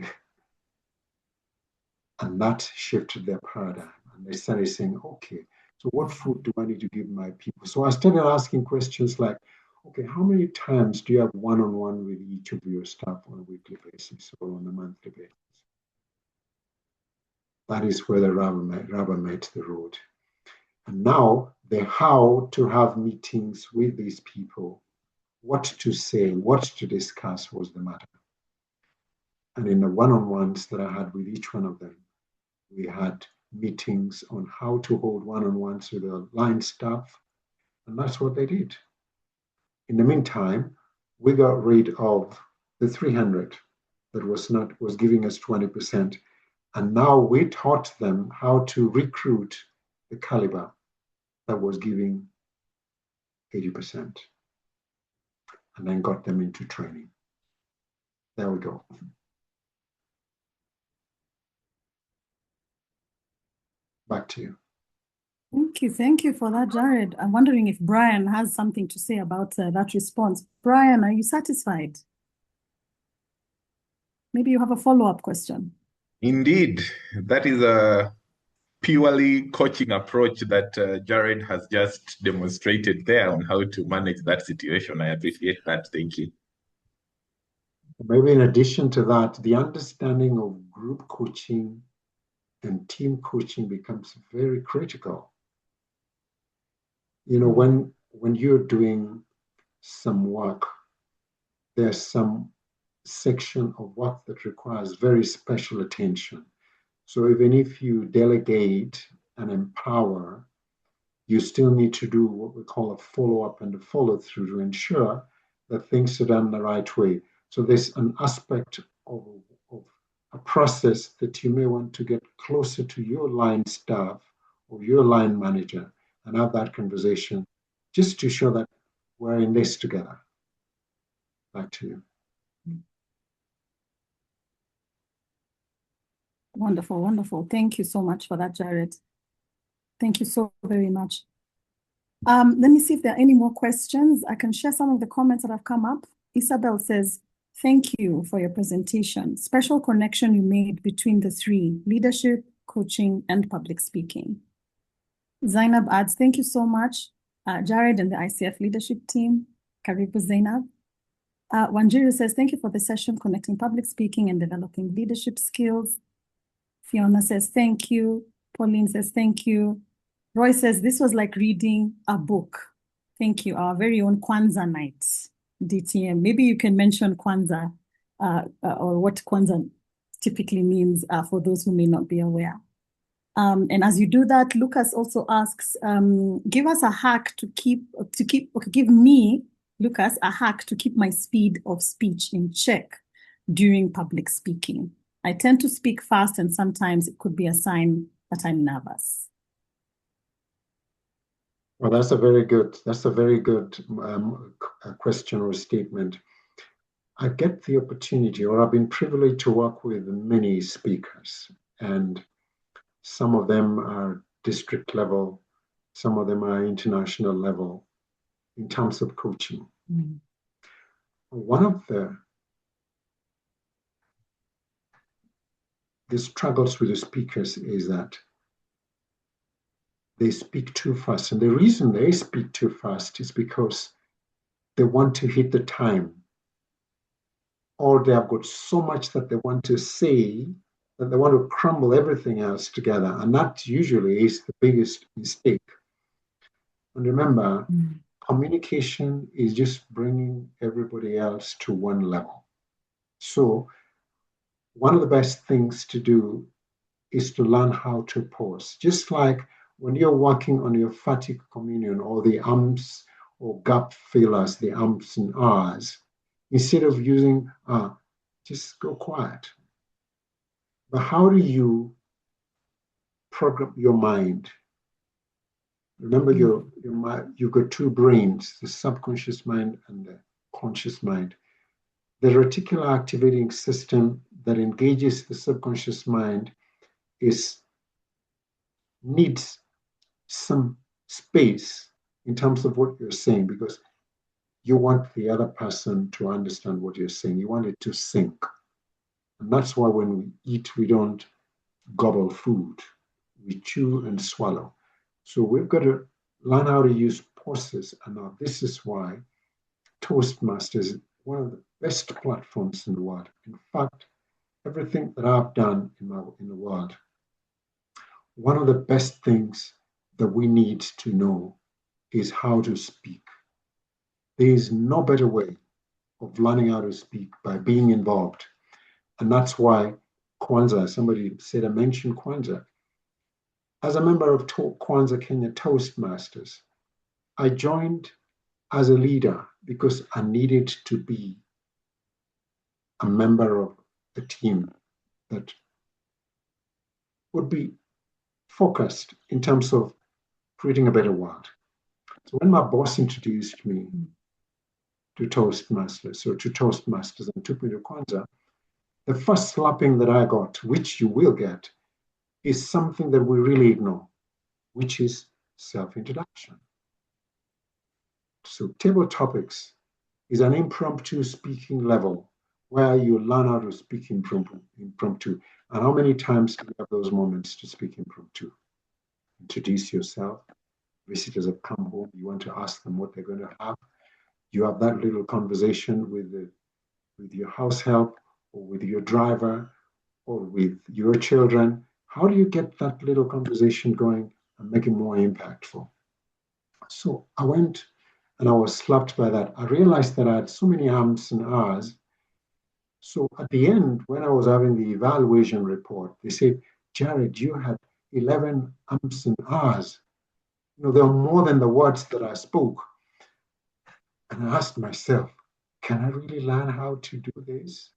And that shifted their paradigm. And they started saying, okay, so what food do I need to give my people? So I started asking questions like, okay, how many times do you have one-on-one with each of your staff on a weekly basis or on a monthly basis? That is where the rubber meets the road. And now the how to have meetings with these people, what to say, what to discuss was the matter. And in the one-on-ones that I had with each one of them, we had meetings on how to hold one-on-ones with the line staff, and that's what they did. In the meantime, we got rid of the 300 that was giving us 20%, and now we taught them how to recruit the caliber that was giving 80%. and then got them into training. There we go. Back to you. Thank you for that, Jared. I'm wondering if Brian has something to say about that response. Brian, are you satisfied? Maybe you have a follow-up question. Indeed, that is a purely coaching approach that Jared has just demonstrated there on how to manage that situation. I appreciate that. Thank you. Maybe in addition to that, the understanding of group coaching and team coaching becomes very critical. You know, when you're doing some work, there's some section of work that requires very special attention. So even if you delegate and empower, you still need to do what we call a follow-up and a follow-through to ensure that things are done the right way. So there's an aspect of a process that you may want to get closer to your line staff or your line manager and have that conversation just to show that we're in this together. Back to you. Wonderful, wonderful. Thank you so much for that, Jared. Thank you so very much. Let me see if there are any more questions. I can share some of the comments that have come up. Isabel says, thank you for your presentation. Special connection you made between the three: leadership, coaching, and public speaking. Zainab adds, thank you so much, Jared and the ICF leadership team. Karibu Zainab. Wanjiru says, thank you for the session connecting public speaking and developing leadership skills. Fiona says, thank you. Pauline says, thank you. Roy says, this was like reading a book. Thank you. Our very own Kwanzaa night, DTM. Maybe you can mention Kwanzaa or what Kwanzaa typically means for those who may not be aware. And as you do that, Lucas also asks, give us a hack give me, Lucas, a hack to keep my speed of speech in check during public speaking. I tend to speak fast, and sometimes it could be a sign that I'm nervous. Well, that's a very good question or statement. I get the opportunity, or I've been privileged to work with many speakers, and some of them are district level, some of them are international level in terms of coaching. Mm. One of the struggles with the speakers is that they speak too fast. And the reason they speak too fast is because they want to hit the time, or they have got so much that they want to say that they want to crumble everything else together. And that usually is the biggest mistake. And remember, communication is just bringing everybody else to one level. So one of the best things to do is to learn how to pause. Just like when you're working on your fatigue communion or the ums or gap fillers, the ums and ahs, instead of using just go quiet. But how do you program your mind? Remember, you've got two brains, the subconscious mind and the conscious mind. The reticular activating system that engages the subconscious mind needs some space in terms of what you're saying, because you want the other person to understand what you're saying. You want it to sink. And that's why when we eat, we don't gobble food. We chew and swallow. So we've got to learn how to use pauses. And now this is why Toastmaster is one of the best platforms in the world. In fact, everything that I've done in the world, one of the best things that we need to know is how to speak. There is no better way of learning how to speak by being involved. And that's why Kwanzaa, somebody said I mentioned Kwanzaa. As a member of Kwanzaa Kenya Toastmasters, I joined as a leader because I needed to be a member of a team that would be focused in terms of creating a better world. So when my boss introduced me to Toastmasters and took me to Kwanzaa, the first slapping that I got, which you will get, is something that we really ignore, which is self-introduction. So table topics is an impromptu speaking level where you learn how to speak impromptu. And how many times do you have those moments to speak impromptu? Introduce yourself. Visitors have come home. You want to ask them what they're going to have. You have that little conversation with your house help or with your driver or with your children. How do you get that little conversation going and make it more impactful? So I went and I was slapped by that. I realized that I had so many ums and ahs. So at the end, when I was having the evaluation report, they said, Jared, you had 11 ums and ahs. There are more than the words that I spoke. And I asked myself, can I really learn how to do this?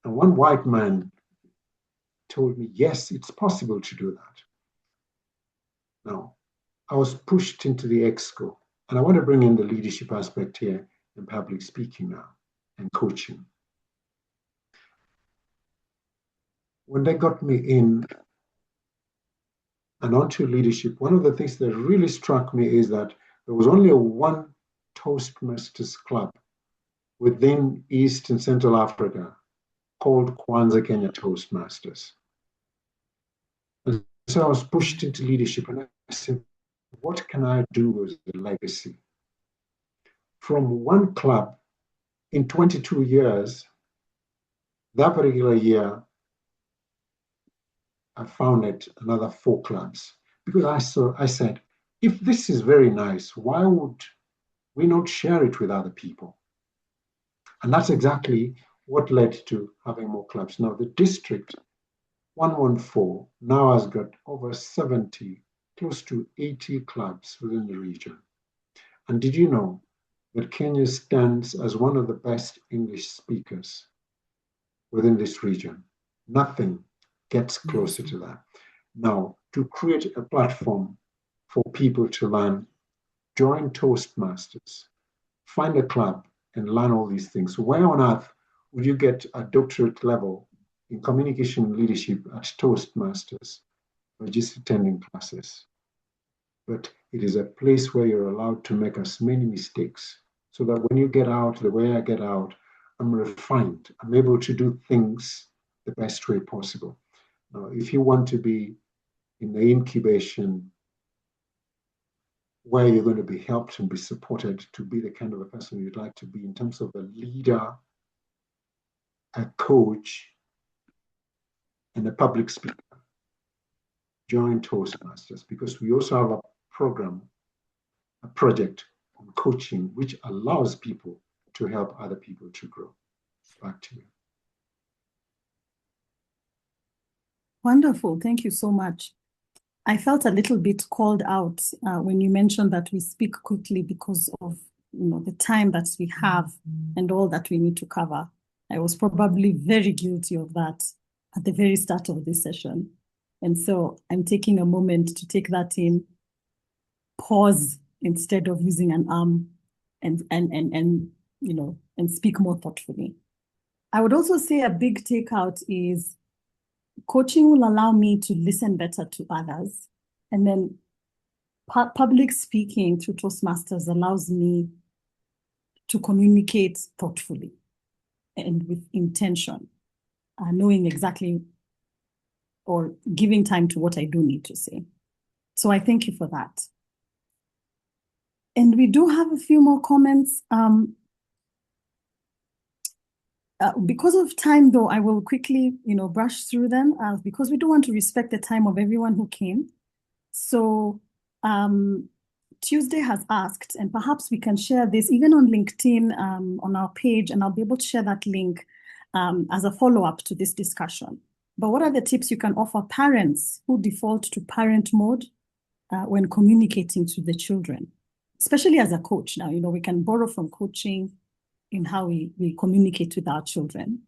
And one white man told me, yes, it's possible to do that. Now, I was pushed into the exco, and I want to bring in the leadership aspect here in public speaking now and coaching. When they got me in and onto leadership, one of the things that really struck me is that there was only one Toastmasters club within East and Central Africa called Kwanzaa Kenya Toastmasters. And so I was pushed into leadership, and I said, what can I do as a legacy? From one club in 22 years, that particular year, I founded another 4 clubs because I said, if this is very nice, why would we not share it with other people? And that's exactly what led to having more clubs. Now, the district 114 now has got over 70, close to 80 clubs within the region. And did you know that Kenya stands as one of the best English speakers within this region? Nothing gets closer to that. Now, to create a platform for people to learn, join Toastmasters, find a club and learn all these things. So where on earth would you get a doctorate level in communication and leadership at Toastmasters by just attending classes? But it is a place where you're allowed to make as many mistakes so that when you get out, the way I get out, I'm refined. I'm able to do things the best way possible. Now, if you want to be in the incubation where you're going to be helped and be supported to be the kind of a person you'd like to be in terms of a leader, a coach, and a public speaker, join Toastmasters, because we also have a program, a project on coaching, which allows people to help other people to grow. Back to you. Wonderful. Thank you so much. I felt a little bit called out when you mentioned that we speak quickly because of the time that we have and all that we need to cover. I was probably very guilty of that at the very start of this session. And so I'm taking a moment to take that in, pause instead of using an arm and speak more thoughtfully. I would also say a big takeout is coaching will allow me to listen better to others. And then public speaking through Toastmasters allows me to communicate thoughtfully and with intention, knowing exactly or giving time to what I do need to say. So I thank you for that. And we do have a few more comments. Because of time, though, I will quickly, brush through them because we do want to respect the time of everyone who came. So Tuesday has asked, and perhaps we can share this even on LinkedIn on our page, and I'll be able to share that link as a follow-up to this discussion. But what are the tips you can offer parents who default to parent mode when communicating to the children, especially as a coach? Now, we can borrow from coaching in how we communicate with our children.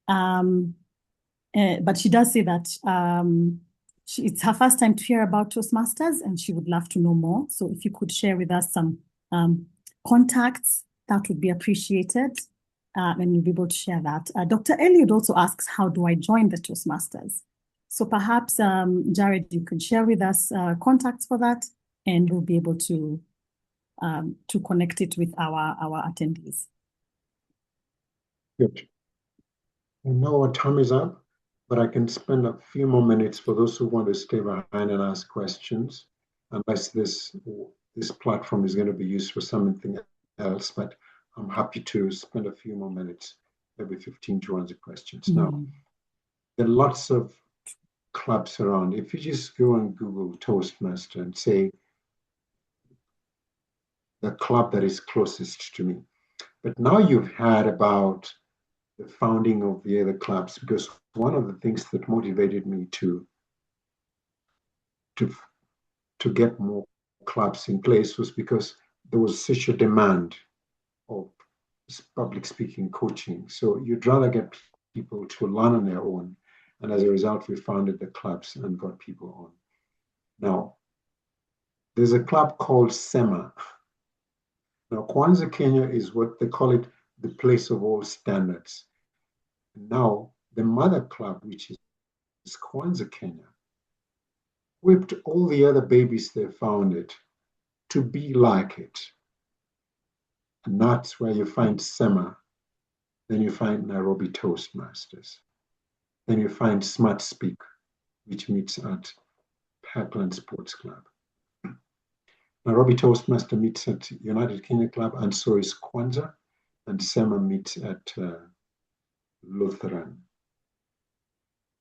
But she does say that it's her first time to hear about Toastmasters and she would love to know more. So if you could share with us some contacts that would be appreciated, and you'll be able to share that. Dr. Eliud also asks, how do I join the Toastmasters? So perhaps, Jared, you could share with us contacts for that, and we'll be able to connect it with our attendees. Good. I know our time is up, but I can spend a few more minutes for those who want to stay behind and ask questions, unless this platform is going to be used for something else. But I'm happy to spend a few more minutes, maybe 15 to answer questions. Now, there are lots of clubs around. If you just go and Google Toastmaster and say the club that is closest to me. But now you've heard about the founding of the other clubs, because one of the things that motivated me to get more clubs in place was because there was such a demand of public speaking coaching. So you'd rather get people to learn on their own. And as a result, we founded the clubs and got people on. Now, there's a club called SEMA. Now, Kwanzaa Kenya is what they call it, the place of all standards. Now, the mother club, which is Kwanzaa Kenya, whipped all the other babies they founded to be like it. And that's where you find SEMA. Then you find Nairobi Toastmasters. Then you find Smart Speak, which meets at Parkland Sports Club. Nairobi Toastmaster meets at United Kenya Club, and so is Kwanzaa, and SEMA meets at Lutheran.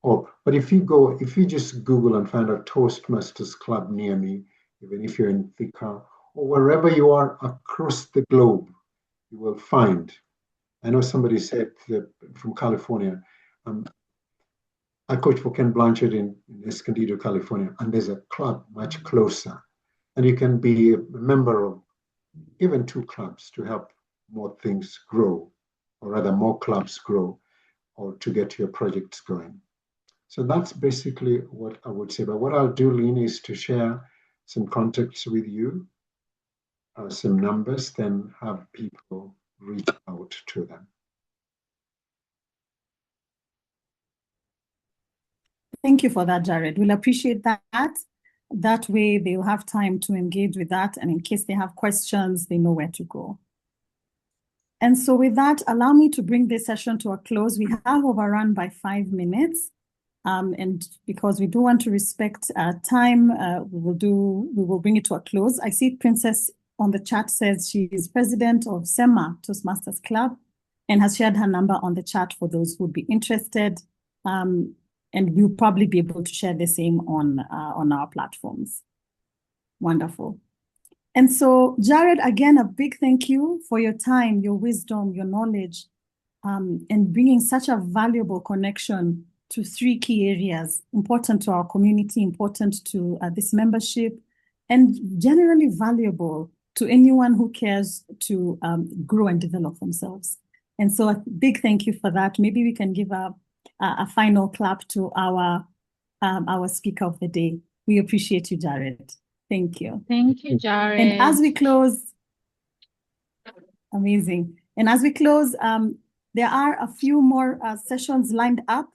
But if you just Google and find a Toastmasters club near me, even if you're in Thika or wherever you are across the globe, you will find. I know somebody said that from California, I coach for Ken Blanchard in Escondido, California, and there's a club much closer. And you can be a member of even 2 clubs to help more things grow, or rather more clubs grow, or to get your projects going. So that's basically what I would say. But what I'll do, Lynn, is to share some contacts with you, some numbers, then have people reach out to them. Thank you for that, Jared. We'll appreciate that. That way they'll have time to engage with that, and in case they have questions, they know where to go. And so with that, allow me to bring this session to a close. We have overrun by 5 minutes. And because we do want to respect time, we will bring it to a close. I see Princess on the chat says she is president of SEMA Toastmasters Club and has shared her number on the chat for those who would be interested. And we'll probably be able to share the same on our platforms. Wonderful. And so, Jared, again, a big thank you for your time, your wisdom, your knowledge, and bringing such a valuable connection to 3 key areas, important to our community, important to this membership, and generally valuable to anyone who cares to grow and develop themselves. And so a big thank you for that. Maybe we can give a final clap to our speaker of the day. We appreciate you, Jared. Thank you. Thank you, Jared. And as we close, amazing. And as we close, there are a few more sessions lined up.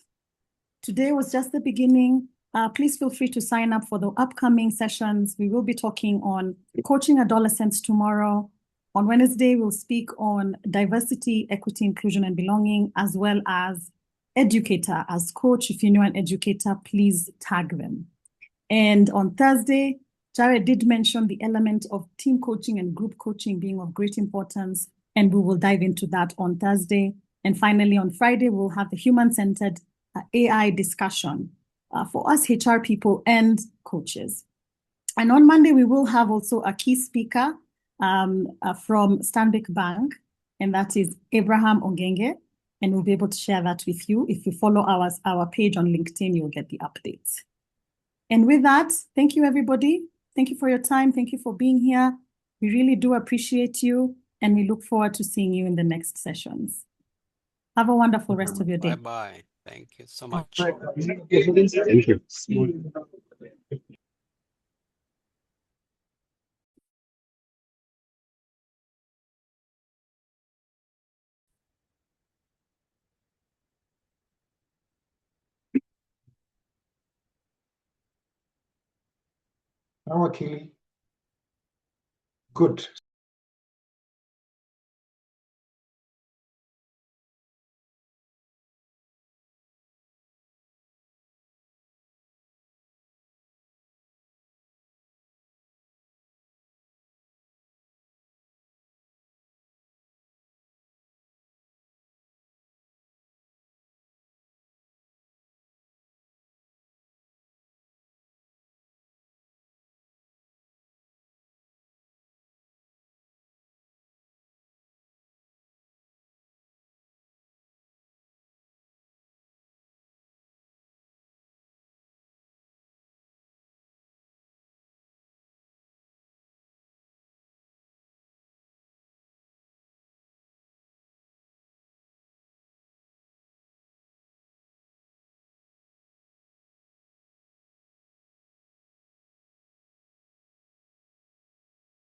Today was just the beginning. Please feel free to sign up for the upcoming sessions. We will be talking on coaching adolescents tomorrow. On Wednesday, we'll speak on diversity, equity, inclusion, and belonging, as well as educator as coach. If you know an educator, please tag them. And on Thursday, Jared did mention the element of team coaching and group coaching being of great importance, and we will dive into that on Thursday. And finally, on Friday, we'll have the human-centered AI discussion for us HR people and coaches. And on Monday, we will have also a key speaker from Stanbic Bank, and that is Abraham Ongenge, and we'll be able to share that with you. If you follow our page on LinkedIn, you'll get the updates. And with that, thank you, everybody. Thank you for your time. Thank you for being here. We really do appreciate you, and we look forward to seeing you in the next sessions. Have a wonderful rest of your day. Bye-bye. Thank you so much. Thank you. Now, Akili. Good.